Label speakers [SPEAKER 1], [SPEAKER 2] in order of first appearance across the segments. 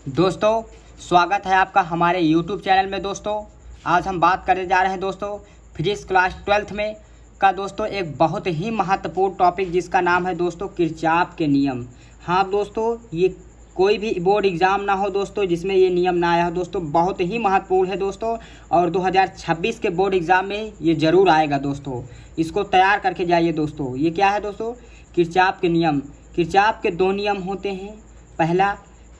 [SPEAKER 1] दोस्तों, स्वागत है आपका हमारे YouTube चैनल में। दोस्तों, आज हम बात करने जा रहे हैं दोस्तों फिजिक्स क्लास 12th में का दोस्तों एक बहुत ही महत्वपूर्ण टॉपिक जिसका नाम है दोस्तों किरचॉफ के नियम। हाँ दोस्तों, ये कोई भी बोर्ड एग्ज़ाम ना हो दोस्तों जिसमें ये नियम ना आया हो दोस्तों, बहुत ही महत्वपूर्ण है दोस्तों। और 2026 के बोर्ड एग्ज़ाम में ये ज़रूर आएगा दोस्तों, इसको तैयार करके जाइए दोस्तों। ये क्या है दोस्तों? किरचॉफ के नियम। किरचॉफ के दो नियम होते हैं। पहला,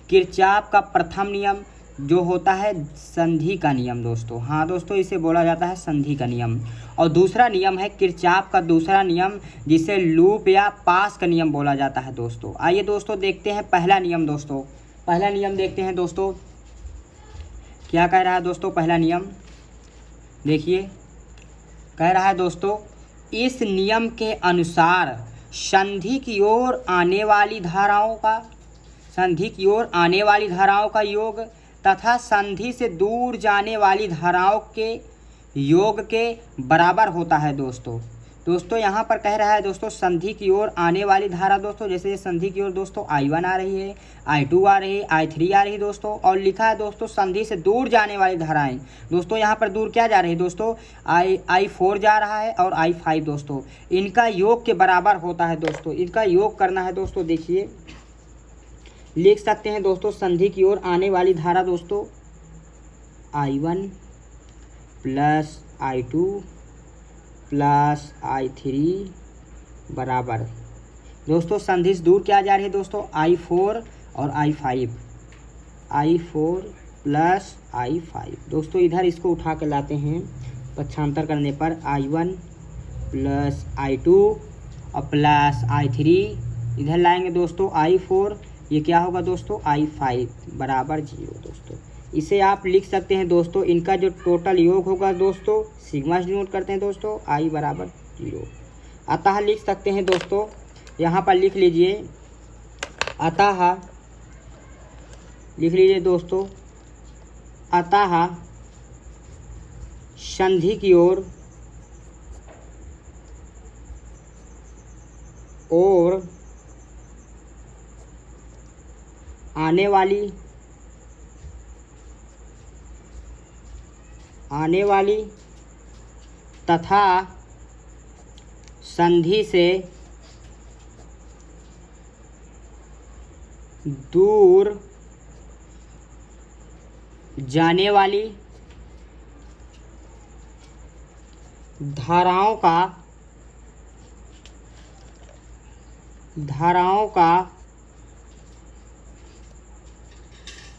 [SPEAKER 1] किरचॉफ का प्रथम नियम जो होता है संधि का नियम दोस्तों। हाँ दोस्तों, इसे बोला जाता है संधि का नियम। और दूसरा नियम है किरचॉफ का दूसरा नियम जिसे लूप या पास का नियम बोला जाता है दोस्तों। आइए दोस्तों देखते हैं पहला नियम दोस्तों। पहला नियम देखते हैं दोस्तों, क्या कह रहा है दोस्तों पहला नियम। देखिए, कह रहा है दोस्तों, इस नियम के अनुसार संधि की ओर आने वाली धाराओं का योग तथा संधि से दूर जाने वाली धाराओं के योग के बराबर होता है दोस्तों यहाँ पर कह रहा है दोस्तों संधि की ओर आने वाली धारा दोस्तों, जैसे संधि की ओर दोस्तों I1 आ रही है, I2 आ रही है, I3 आ रही है दोस्तों। और लिखा है दोस्तों संधि से दूर जाने वाली धाराएं दोस्तों, यहाँ पर दूर क्या जा रही है दोस्तों? I4 जा रहा है और I5 दोस्तों, इनका योग के बराबर होता है दोस्तों। इनका योग करना है दोस्तों। देखिए, लिख सकते हैं दोस्तों संधि की ओर आने वाली धारा दोस्तों I1 plus I2 plus I3 बराबर दोस्तों संधि से दूर क्या जा रही है दोस्तों? I4 और I4 प्लस I5 दोस्तों। इधर इसको उठा के लाते हैं, पक्षांतर करने पर I1 प्लस I2 और प्लस I3 इधर लाएंगे दोस्तों I4, ये क्या होगा दोस्तों? I5 बराबर 0 दोस्तों। इसे आप लिख सकते हैं दोस्तों, इनका जो टोटल योग होगा दोस्तों सिग्मा से डिनोट करते हैं दोस्तों I बराबर 0। अतः लिख सकते हैं दोस्तों, यहाँ पर लिख लीजिए, अतः लिख लीजिए दोस्तों, अतः संधि की ओर आने वाली तथा संधि से दूर जाने वाली धाराओं का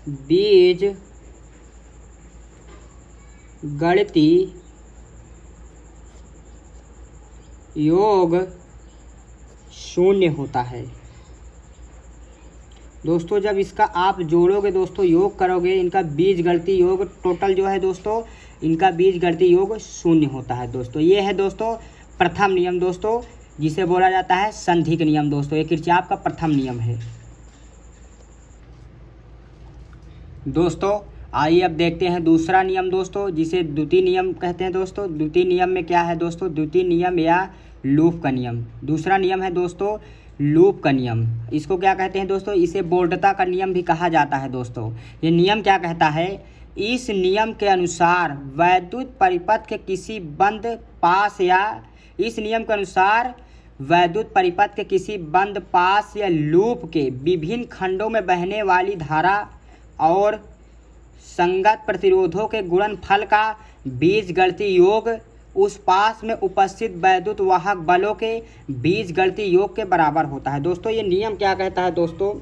[SPEAKER 1] बीज गणितीय योग शून्य होता है दोस्तों। जब इसका आप जोड़ोगे दोस्तों, योग करोगे, इनका बीज गणितीय योग टोटल जो है दोस्तों, इनका बीज गणितीय योग शून्य होता है दोस्तों। ये है दोस्तों प्रथम नियम दोस्तों, जिसे बोला जाता है संधि का नियम दोस्तों। ये किरचॉफ का प्रथम नियम है दोस्तों। आइए अब देखते हैं दूसरा नियम दोस्तों, जिसे द्वितीय नियम कहते हैं दोस्तों। द्वितीय नियम में क्या है दोस्तों? द्वितीय नियम या लूप का नियम। दूसरा नियम है दोस्तों लूप का नियम। इसको क्या कहते हैं दोस्तों? इसे बोल्टता का नियम भी कहा जाता है दोस्तों। ये नियम क्या कहता है? इस नियम के अनुसार वैद्युत परिपथ के किसी बंद पास या लूप के विभिन्न खंडों में बहने वाली धारा और संगत प्रतिरोधों के गुणनफल का बीजगणितीय योग उस पास में उपस्थित वैद्युत वाहक बलों के बीजगणितीय योग के बराबर होता है दोस्तों। ये नियम क्या कहता है दोस्तों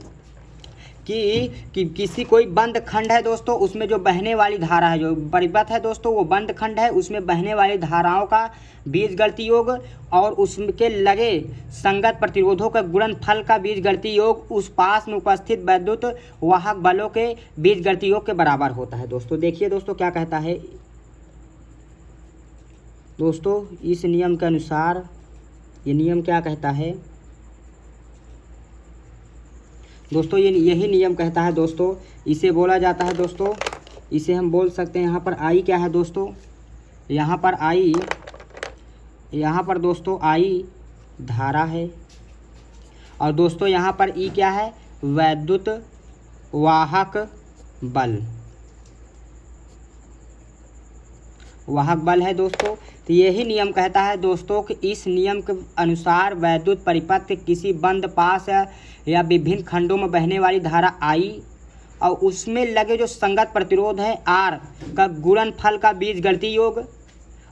[SPEAKER 1] कि किसी कोई बंद खंड है दोस्तों, उसमें जो बहने वाली धारा है, जो परिपथ है दोस्तों, वो बंद खंड है, उसमें बहने वाली धाराओं का बीजगणितीय योग और उसके लगे संगत प्रतिरोधों का गुणनफल का बीजगणितीय योग उस पास में उपस्थित वैद्युत वाहक बलों के बीजगणितीय योग के बराबर होता है दोस्तों। देखिए दोस्तों क्या कहता है दोस्तों, इस नियम के अनुसार ये नियम क्या कहता है दोस्तों? ये यही नियम कहता है दोस्तों, इसे बोला जाता है दोस्तों, इसे हम बोल सकते हैं, यहाँ पर I क्या है दोस्तों? यहाँ पर दोस्तों I धारा है और दोस्तों यहाँ पर ई क्या है, वैद्युत वाहक बल, वाहक बल है दोस्तों। तो यही नियम कहता है दोस्तों कि इस नियम के अनुसार वैद्युत परिपथ के किसी बंद पास या विभिन्न खंडों में बहने वाली धारा I और उसमें लगे जो संगत प्रतिरोध है R का गुणनफल का बीजगणितीय योग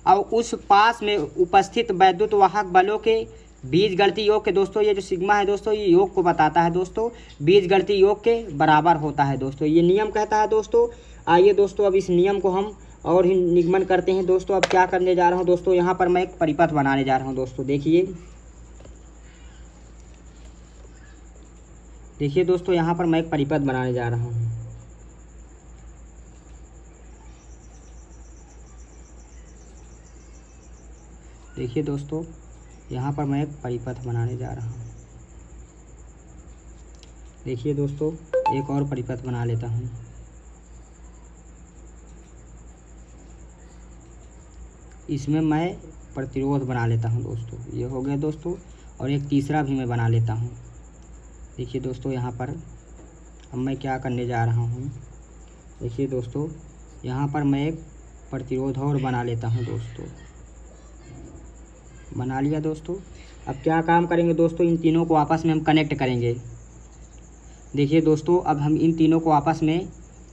[SPEAKER 1] और उस पास में उपस्थित वैद्युत वाहक बलों के बीजगणितीय योग के दोस्तों, ये जो सिग्मा है दोस्तों, ये योग को बताता है दोस्तों, बीजगणितीय योग के बराबर होता है दोस्तों, ये नियम कहता है दोस्तों। आइए दोस्तों अब इस नियम को हम और ही निगमन करते हैं दोस्तों। अब क्या करने जा रहा हूँ दोस्तों, यहाँ पर मैं एक परिपथ बनाने जा रहा हूँ दोस्तों। देखिए दोस्तों, यहाँ पर मैं एक परिपथ बनाने जा रहा हूँ। देखिए दोस्तों, यहाँ पर मैं एक परिपथ बनाने जा रहा हूँ। देखिए दोस्तों, एक और परिपथ बना लेता हूँ। इसमें मैं प्रतिरोध बना लेता हूँ दोस्तों, ये हो गया दोस्तों। और एक तीसरा भी मैं बना लेता हूँ। देखिए दोस्तों, यहाँ पर अब मैं क्या करने जा रहा हूँ। देखिए दोस्तों, यहाँ पर मैं एक प्रतिरोध और बना लेता हूँ दोस्तों। बना लिया दोस्तों। अब क्या काम करेंगे दोस्तों, इन तीनों को आपस में हम कनेक्ट करेंगे। देखिए दोस्तों, अब हम इन तीनों को आपस में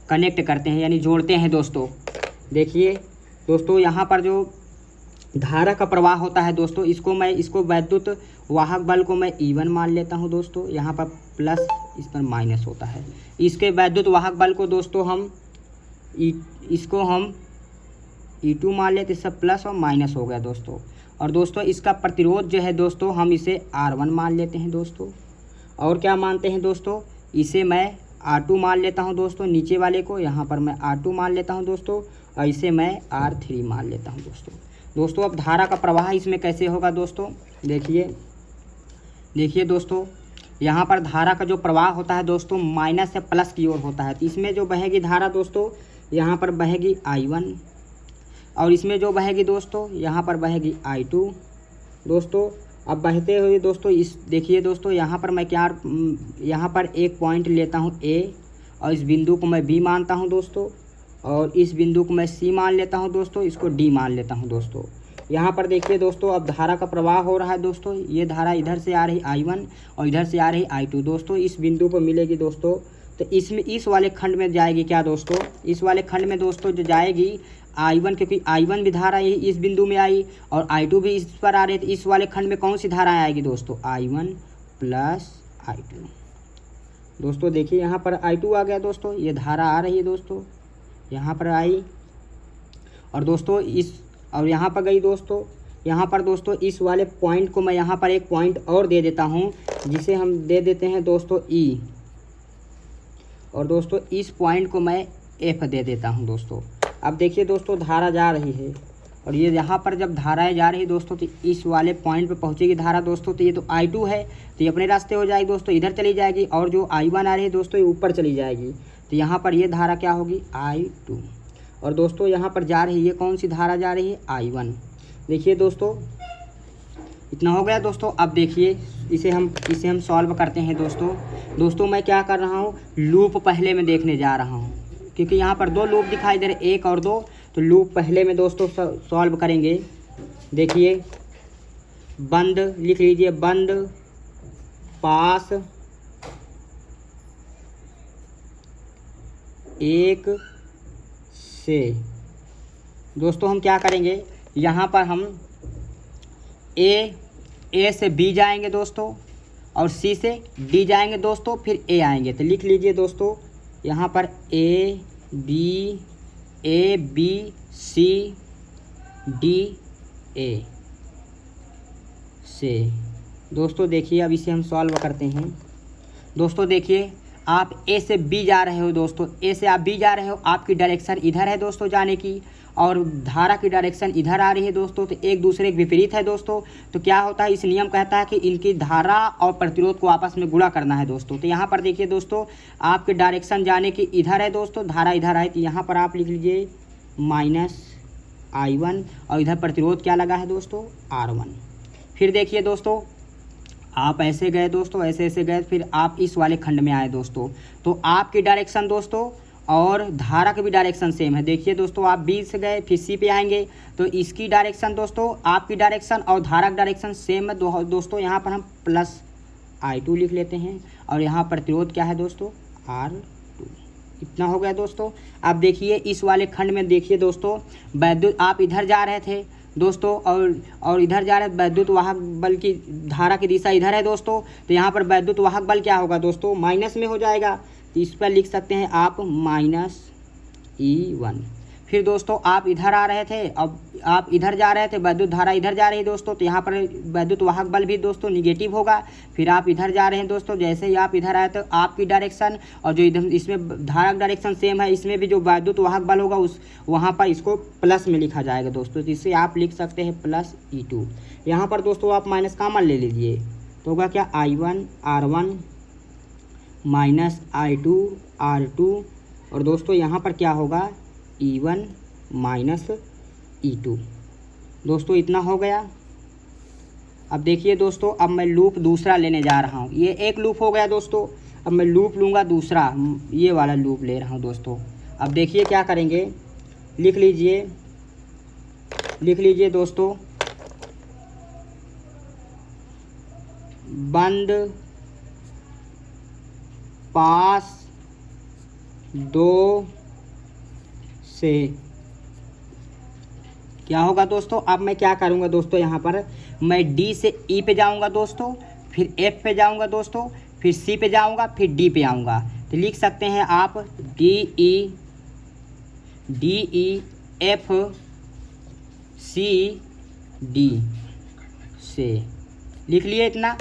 [SPEAKER 1] कनेक्ट करते हैं, यानी जोड़ते हैं दोस्तों। देखिए दोस्तों, यहाँ पर जो धारा का प्रवाह होता है दोस्तों, इसको वैद्युत वाहक बल को मैं E1 मान लेता हूँ दोस्तों। यहाँ पर प्लस, इस पर माइनस होता है। इसके वैद्युत वाहक बल को दोस्तों इसको हम E2 मान लेते, इससे प्लस और माइनस हो गया दोस्तों। और दोस्तों इसका प्रतिरोध जो है दोस्तों, हम इसे R1 मान लेते हैं दोस्तों। और क्या मानते हैं दोस्तों, इसे मैं R2 मान लेता हूँ दोस्तों। नीचे वाले को यहाँ पर मैं R2 मान लेता हूँ दोस्तों, और इसे मैं R3 मान लेता हूँ दोस्तों। अब धारा का प्रवाह इसमें कैसे होगा दोस्तों, देखिए दोस्तों, यहाँ पर धारा का जो प्रवाह होता है दोस्तों, माइनस से प्लस की ओर होता है। तो इसमें जो बहेगी धारा दोस्तों, यहाँ पर बहेगी I1, और इसमें जो बहेगी दोस्तों, यहाँ पर बहेगी I2 दोस्तों। अब बहते हुए दोस्तों देखिए दोस्तों, यहाँ पर मैं यहाँ पर एक पॉइंट लेता हूँ A, और इस बिंदु को मैं B मानता हूँ दोस्तों, और इस बिंदु को मैं C मान लेता हूँ दोस्तों, इसको D मान लेता हूँ दोस्तों। यहाँ पर देखिए दोस्तों, अब धारा का प्रवाह हो रहा है दोस्तों। ये धारा इधर से आ रही I1 और इधर से आ रही I2 दोस्तों, इस बिंदु पर मिलेगी दोस्तों। तो इसमें इस वाले खंड में जाएगी क्या दोस्तों, इस वाले खंड में दोस्तों जो जाएगी I1, क्योंकि I1 भी धारा इस बिंदु में आई और I2 भी इस पर आ रही है। तो इस वाले खंड में कौन सी धारा आएगी दोस्तों, I1 प्लस I2 दोस्तों। देखिए यहाँ पर I2 आ गया दोस्तों, ये धारा आ रही है दोस्तों, यहाँ पर आई, और दोस्तों और यहाँ पर गई दोस्तों। यहाँ पर दोस्तों इस वाले पॉइंट को मैं यहाँ पर एक पॉइंट और दे देता हूँ, जिसे हम दे देते हैं दोस्तों E, और दोस्तों इस पॉइंट को मैं F दे देता हूँ दोस्तों। अब देखिए दोस्तों, धारा जा रही है, और ये यहाँ पर जब धाराएं जा रही दोस्तों, तो इस वाले पॉइंट पे पहुँचेगी धारा दोस्तों। तो ये तो I2 है, तो ये अपने रास्ते हो जाएगी दोस्तों, इधर चली जाएगी, और जो I1 आ रही है दोस्तों, ये ऊपर चली जाएगी। तो यहाँ पर ये धारा क्या होगी, I2। और दोस्तों यहाँ पर जा रही है, ये कौन सी धारा जा रही है, I1। देखिए दोस्तों, इतना हो गया दोस्तों। अब देखिए इसे हम सॉल्व करते हैं दोस्तों। मैं क्या कर रहा हूँ, लूप पहले में देखने जा रहा हूँ, क्योंकि यहाँ पर दो लूप दिखाई दे रहे, 1 और 2। तो लूप पहले में दोस्तों सॉल्व करेंगे। देखिए, बंद लिख लीजिए, बंद पास 1 से दोस्तों हम क्या करेंगे, यहाँ पर हम ए से B जाएंगे दोस्तों, और C से D जाएंगे दोस्तों, फिर A आएंगे। तो लिख लीजिए दोस्तों, यहाँ पर A B C D A से दोस्तों। देखिए अब इसे हम सॉल्व करते हैं दोस्तों। देखिए, आप A से B जा रहे हो दोस्तों, A से आप B जा रहे हो, आपकी डायरेक्शन इधर है दोस्तों जाने की, और धारा की डायरेक्शन इधर आ रही है दोस्तों। तो एक दूसरे के विपरीत है दोस्तों। तो क्या होता है, इस नियम कहता है कि इनकी धारा और प्रतिरोध को आपस में गुणा करना है दोस्तों। तो यहाँ पर देखिए दोस्तों, आपके डायरेक्शन जाने की इधर है दोस्तों, धारा इधर है, तो यहाँ पर आप लिख लीजिए -I1, और इधर प्रतिरोध क्या लगा है दोस्तों, R1। फिर देखिए दोस्तों, आप ऐसे गए दोस्तों, ऐसे गए, फिर आप इस वाले खंड में आए दोस्तों। तो आपकी डायरेक्शन दोस्तों और धारा का भी डायरेक्शन सेम है। देखिए दोस्तों, आप बी से गए फिर सी पे आएंगे तो इसकी डायरेक्शन दोस्तों, आपकी डायरेक्शन और धारा का डायरेक्शन सेम है दोस्तों। यहाँ पर हम प्लस I2 लिख लेते हैं और यहाँ प्रतिरोध क्या है दोस्तों, R2। इतना हो गया दोस्तों। अब देखिए इस वाले खंड में देखिए दोस्तों, वैद्युत आप इधर जा रहे थे दोस्तों और इधर जा रहे थे, वैद्युत वाहक बल की धारा की दिशा इधर है दोस्तों, तो यहाँ पर वैद्युत वाहक बल क्या होगा दोस्तों, माइनस में हो जाएगा। तो इस पर लिख सकते हैं आप -E1। फिर दोस्तों आप इधर आ रहे थे, अब आप इधर जा रहे थे, वैद्युत धारा इधर जा रही है दोस्तों, तो यहाँ पर वैद्युत वाहक बल भी दोस्तों निगेटिव होगा। फिर आप इधर जा रहे हैं दोस्तों, जैसे ही आप इधर आए तो आपकी डायरेक्शन और जो इधर इसमें धारा का डायरेक्शन सेम है, इसमें भी जो वैद्युत वाहक बल होगा उस वहाँ पर इसको प्लस में लिखा जाएगा दोस्तों। तो इससे आप लिख सकते हैं +E2। यहाँ पर दोस्तों आप माइनस कॉमन ले लीजिए तो होगा क्या, I1 R1 -I2 R2, और दोस्तों यहाँ पर क्या होगा, E1 -E2। दोस्तों इतना हो गया। अब देखिए दोस्तों, अब मैं लूप दूसरा लेने जा रहा हूँ। ये एक लूप हो गया दोस्तों, अब मैं लूप लूँगा दूसरा, ये वाला लूप ले रहा हूँ दोस्तों। अब देखिए क्या करेंगे, लिख लीजिए दोस्तों, बंद पास 2 से क्या होगा दोस्तों। अब मैं क्या करूंगा दोस्तों, यहाँ पर मैं D से E पे जाऊंगा दोस्तों, फिर F पे जाऊंगा दोस्तों, फिर C पे जाऊंगा, फिर D पे आऊंगा। तो लिख सकते हैं आप DE F C D से लिख लिए इतना।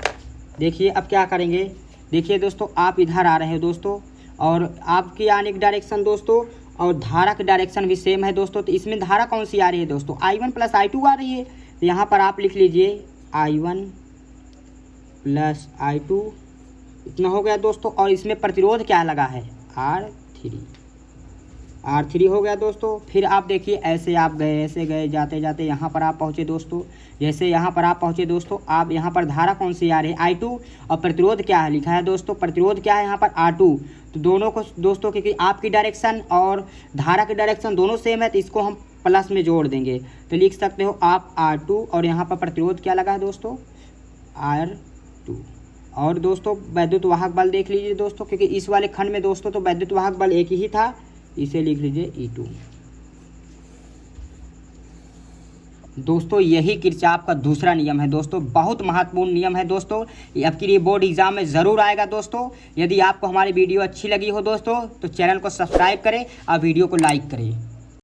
[SPEAKER 1] देखिए अब क्या करेंगे, देखिए दोस्तों आप इधर आ रहे हैं दोस्तों, और आपकी आने की डायरेक्शन दोस्तों और धारा की डायरेक्शन भी सेम है दोस्तों। तो इसमें धारा कौन सी आ रही है दोस्तों, I1 + I2 आ रही है। तो यहाँ पर आप लिख लीजिए I1 + I2। इतना हो गया दोस्तों। और इसमें प्रतिरोध क्या लगा है, R3 हो गया दोस्तों। फिर आप देखिए ऐसे आप गए, ऐसे गए, जाते जाते यहाँ पर आप पहुँचे दोस्तों। जैसे यहाँ पर आप पहुँचे दोस्तों, आप यहाँ पर धारा कौन सी आ रही है, I2, और प्रतिरोध क्या है लिखा है दोस्तों, प्रतिरोध क्या है यहाँ पर R2। तो दोनों को दोस्तों, क्योंकि आपकी डायरेक्शन और धारा की डायरेक्शन दोनों सेम है, तो इसको हम प्लस में जोड़ देंगे। तो लिख सकते हो आप R2, और यहाँ पर प्रतिरोध क्या लगा है दोस्तों, R2। और दोस्तों वैद्युत वाहक बल देख लीजिए दोस्तों, क्योंकि इस वाले खंड में दोस्तों तो वैद्युत वाहक बल एक ही था, इसे लिख लीजिए E2। दोस्तों यही किरचॉफ का दूसरा नियम है दोस्तों, बहुत महत्वपूर्ण नियम है दोस्तों। आपके लिए बोर्ड एग्जाम में ज़रूर आएगा दोस्तों। यदि आपको हमारी वीडियो अच्छी लगी हो दोस्तों तो चैनल को सब्सक्राइब करें और वीडियो को लाइक करें।